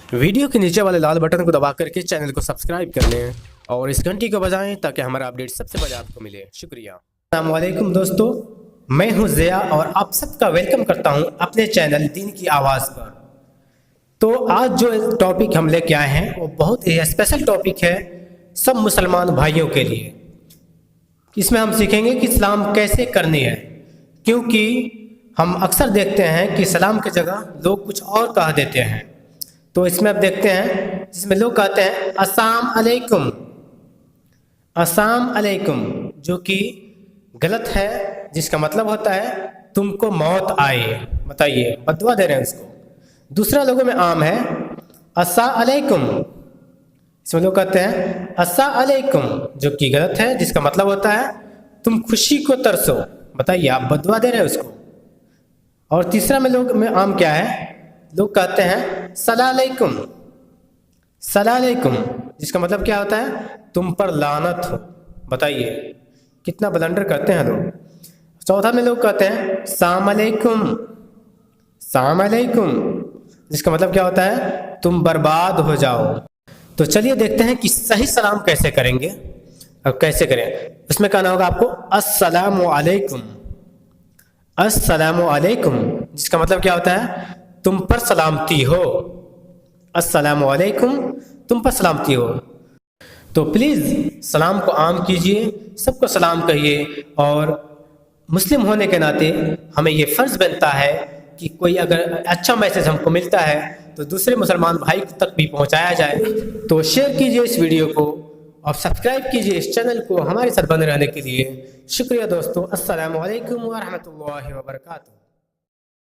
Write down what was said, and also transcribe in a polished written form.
Video के नीचे वाले लाल बटन को दबा करके चैनल को सब्सक्राइब कर लें और इस घंटी को बजाएं ताकि हमारा अपडेट सबसे पहले आपको मिले। शुक्रिया। अस्सलाम वालेकुम दोस्तों, मैं हूं ज़िया और आप सबका वेलकम करता हूं अपने चैनल दीन की आवाज़ पर। तो आज जो टॉपिक हम लेके आए हैं वो बहुत ही स्पेशल टॉपिक है सब मुसलमान भाइयों के लिए। इसमें हम सीखेंगे कि सलाम कैसे करनी है, क्योंकि हम अक्सर देखते हैं कि सलाम की जगह लोग कुछ और कह देते हैं। तो इसमें अब देखते हैं जिसमें लोग कहते हैं अस्सलाम अलैकुम, अस्सलाम अलैकुम, जो कि गलत है, जिसका मतलब होता है तुमको मौत आए। बताइए, बददुआ दे रहे हैं उसको। दूसरा लोगों में आम है अस्सलाम अलैकुम, इसमें लोग कहते हैं अस्सलाम अलैकुम, जो कि गलत है, जिसका मतलब होता है तुम खुशी को तरसो। बताइए, आप बददुआ दे रहे हैं उसको। और तीसरा में लोग में आम क्या है, लोग कहते हैं सलाम अलैकुम, सलाम अलैकुम, जिसका मतलब क्या होता है तुम पर लानत हो। बताइए कितना ब्लंडर करते हैं लोग। चौथा में लोग कहते हैं सलाम अलैकुम, सलाम अलैकुम, जिसका मतलब क्या होता है तुम बर्बाद हो जाओ। तो चलिए देखते हैं कि सही सलाम कैसे करेंगे। अब कैसे करें, उसमें कहना होगा आपको अस्सलामु अलैकुम, अस्सलामु अलैकुम, जिसका मतलब क्या होता है तुम पर सलामती हो। अस्सलामु अलैकुम, तुम पर सलामती हो। तो प्लीज़ सलाम को आम कीजिए, सबको सलाम कहिए। और मुस्लिम होने के नाते हमें ये फ़र्ज़ बनता है कि कोई अगर अच्छा मैसेज हमको मिलता है तो दूसरे मुसलमान भाई तक भी पहुंचाया जाए। तो शेयर कीजिए इस वीडियो को और सब्सक्राइब कीजिए इस चैनल को हमारे साथ बने रहने के लिए। शुक्रिया दोस्तों। अस्सलामु अलैकुम व रहमतुल्लाहि व बरकातुहू।